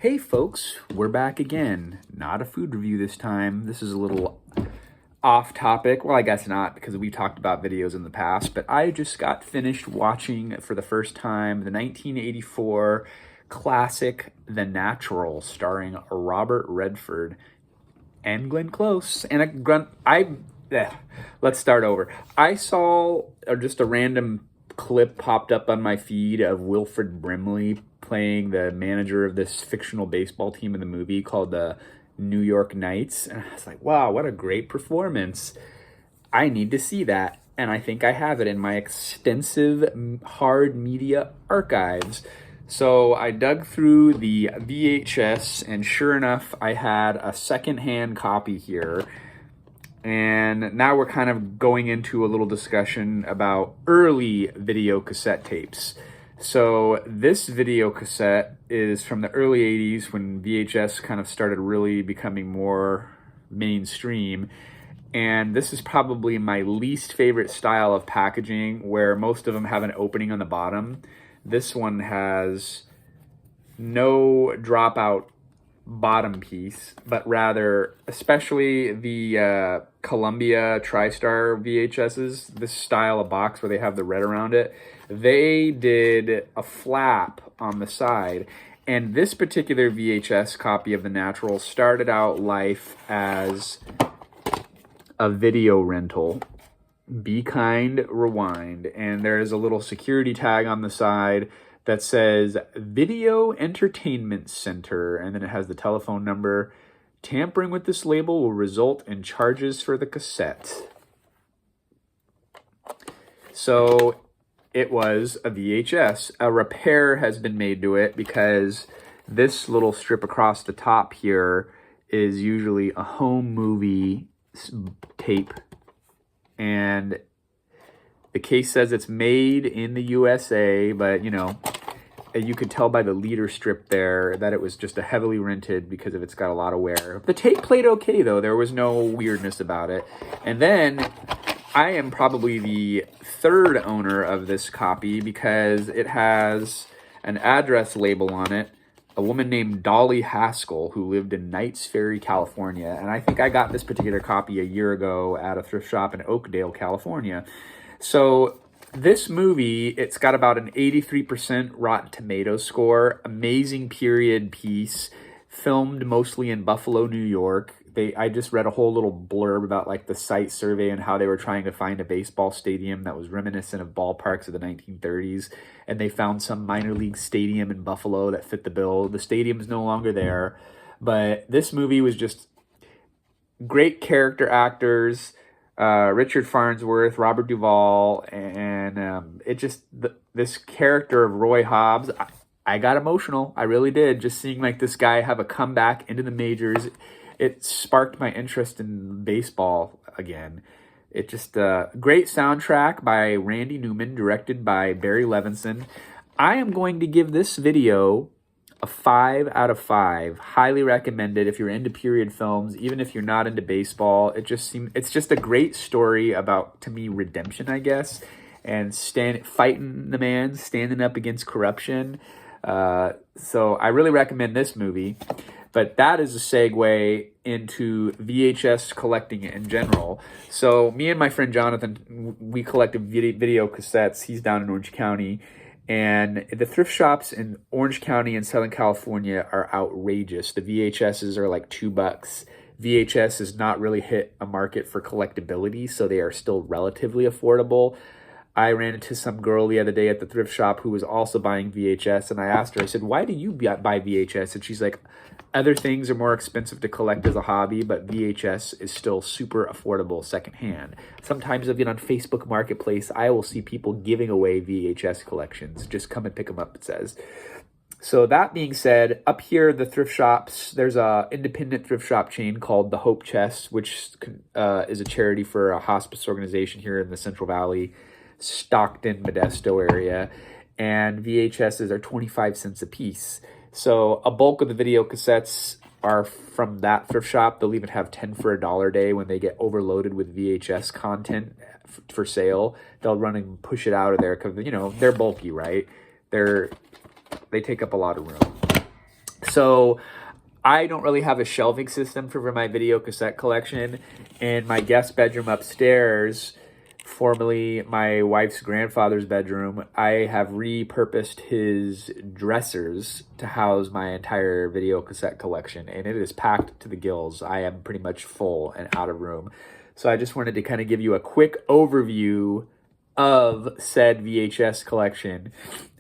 Hey folks, we're back again. Not a food review this time. This is a little off topic. Well, I guess not, because we talked about videos in the past, but I just got finished watching for the first time the 1984 classic The Natural, starring Robert Redford and Glenn Close. Let's start over. I saw just a random clip popped up on my feed of Wilford Brimley playing the manager of this fictional baseball team in the movie called the New York Knights. And I was like, wow, what a great performance. I need to see that. And I think I have it in my extensive hard media archives. So I dug through the VHS, and sure enough, I had a secondhand copy here. And now we're kind of going into a little discussion about early video cassette tapes. So this video cassette is from the early 80s when VHS kind of started really becoming more mainstream. And this is probably my least favorite style of packaging, where most of them have an opening on the bottom. This one has no dropout bottom piece, but rather, especially the Columbia TriStar VHSs, this style of box where they have the red around it, they did a flap on the side. And this particular VHS copy of The Natural started out life as a video rental. Be kind, rewind. And there's a little security tag on the side that says Video Entertainment Center, and then it has the telephone number. Tampering with this label will result in charges for the cassette. So it was a VHS. A repair has been made to it because this little strip across the top here is usually a home movie tape, and the case says it's made in the USA, but you could tell by the leader strip there that it was just a heavily rented because it's got a lot of wear. The tape played okay though. There was no weirdness about it. And then I am probably the third owner of this copy because it has an address label on it. A woman named Dolly Haskell who lived in Knights Ferry, California. And I think I got this particular copy a year ago at a thrift shop in Oakdale, California. So this movie, it's got about an 83% Rotten Tomatoes score. Amazing period piece, filmed mostly in Buffalo, New York. I just read a whole little blurb about like the site survey and how they were trying to find a baseball stadium that was reminiscent of ballparks of the 1930s. And they found some minor league stadium in Buffalo that fit the bill. The stadium is no longer there. But this movie was just great character actors. Richard Farnsworth, Robert Duvall, and this character of Roy Hobbs, I got emotional. I really did. Just seeing like this guy have a comeback into the majors, it sparked my interest in baseball again. It just great soundtrack by Randy Newman, directed by Barry Levinson. I am going to give this video a 5 out of 5. Highly recommended if you're into period films, even if you're not into baseball. It's just a great story about, to me, redemption, I guess, and fighting the man, standing up against corruption. So I really recommend this movie. But that is a segue into VHS collecting in general. So me and my friend Jonathan, we collected video cassettes. He's down in Orange County. And the thrift shops in Orange County and Southern California are outrageous. The VHSs are like $2. VHS has not really hit a market for collectability, so they are still relatively affordable. I ran into some girl the other day at the thrift shop who was also buying VHS, and I asked her, I said, why do you buy VHS? And she's like, other things are more expensive to collect as a hobby, but VHS is still super affordable secondhand. Sometimes I've been on Facebook Marketplace, I will see people giving away VHS collections. Just come and pick them up, it says. So that being said, up here, the thrift shops, there's a independent thrift shop chain called the Hope Chest, which is a charity for a hospice organization here in the Central Valley, Stockton, Modesto area, and VHSs are 25 cents a piece. So a bulk of the video cassettes are from that thrift shop. They'll even have 10 for $1 day when they get overloaded with VHS content for sale. They'll run and push it out of there because, they're bulky, right? They take up a lot of room. So I don't really have a shelving system for my video cassette collection. In my guest bedroom upstairs, formerly my wife's grandfather's bedroom, I have repurposed his dressers to house my entire video cassette collection, and it is packed to the gills. I am pretty much full and out of room. So I just wanted to kind of give you a quick overview of said VHS collection.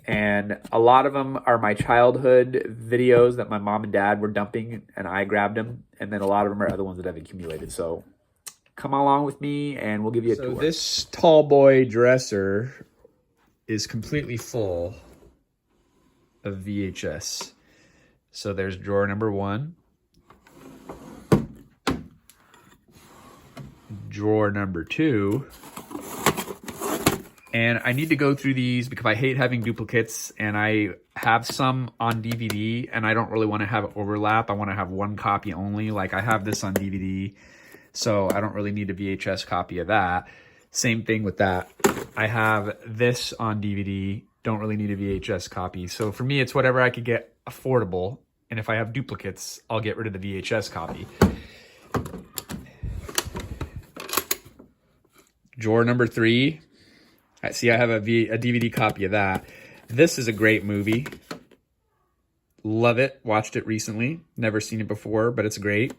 And a lot of them are my childhood videos that my mom and dad were dumping, and I grabbed them. And then a lot of them are other ones that I've accumulated. So come along with me, and we'll give you a tour. This tall boy dresser is completely full of VHS. So there's drawer number 1. Drawer number 2. And I need to go through these because I hate having duplicates, and I have some on DVD, and I don't really want to have overlap. I want to have one copy only. Like I have this on DVD, so I don't really need a VHS copy of that. Same thing with that. I have this on DVD, don't really need a VHS copy. So for me, it's whatever I could get affordable. And if I have duplicates, I'll get rid of the VHS copy. Drawer number 3. I see I have a DVD copy of that. This is a great movie. Love it. Watched it recently. Never seen it before, but it's great.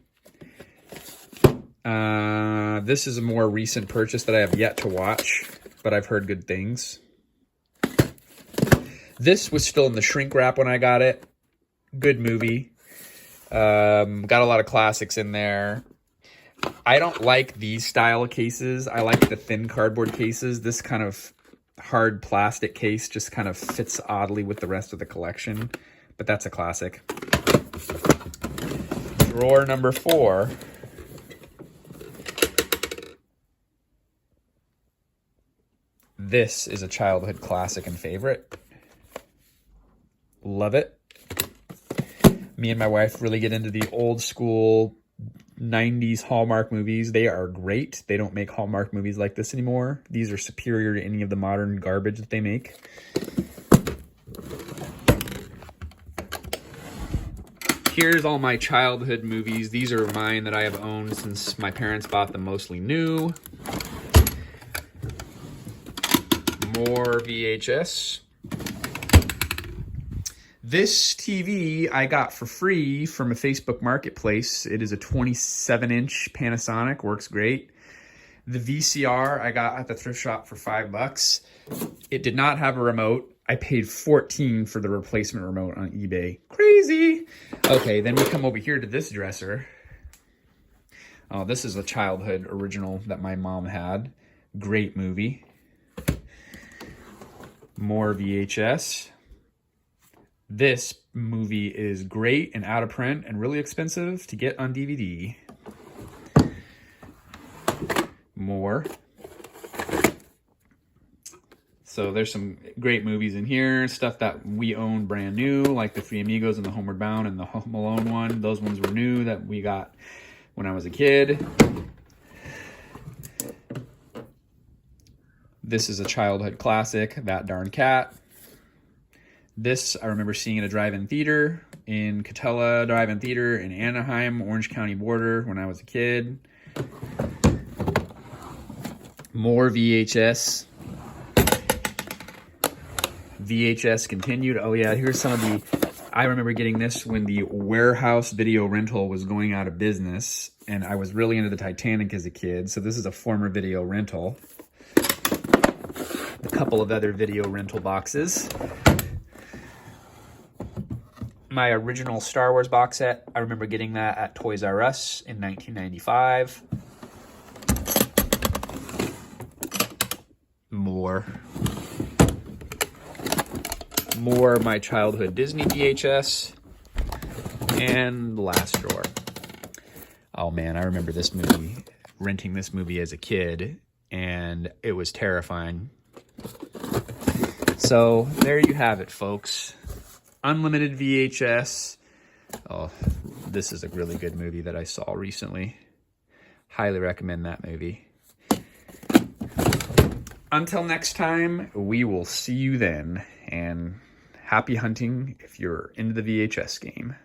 This is a more recent purchase that I have yet to watch, but I've heard good things. This was still in the shrink wrap when I got it. Good movie. Got a lot of classics in there. I don't like these style cases. I like the thin cardboard cases. This kind of hard plastic case just kind of fits oddly with the rest of the collection, but that's a classic. Drawer number 4. This is a childhood classic and favorite. Love it. Me and my wife really get into the old school 90s Hallmark movies. They are great. They don't make Hallmark movies like this anymore. These are superior to any of the modern garbage that they make. Here's all my childhood movies. These are mine that I have owned since my parents bought them mostly new. More VHS. This TV I got for free from a Facebook marketplace. It is a 27-inch Panasonic, works great. The VCR I got at the thrift shop for $5. It did not have a remote. I paid $14 for the replacement remote on eBay. Crazy. Okay, then we come over here to this dresser. Oh, this is a childhood original that my mom had. Great movie. More VHS. This movie is great and out of print and really expensive to get on DVD. More. So there's some great movies in here. Stuff that we own brand new, like the Three Amigos and the Homeward Bound and the Home Alone one. Those ones were new that we got when I was a kid. This is a childhood classic, That Darn Cat. This I remember seeing at a drive-in theater in Catella Drive-In Theater in Anaheim, Orange County border when I was a kid. More VHS. VHS continued. Oh yeah, here's some of the, I remember getting this when the warehouse video rental was going out of business, and I was really into the Titanic as a kid, so this is a former video rental. A couple of other video rental boxes. My original Star Wars box set, I remember getting that at Toys R Us in 1995. More of my childhood Disney VHS. And the last drawer. Oh man, I remember this movie, renting this movie as a kid, and it was terrifying. So there you have it, folks. Unlimited VHS. Oh, this is a really good movie that I saw recently. Highly recommend that movie. Until next time, we will see you then. And happy hunting if you're into the VHS game.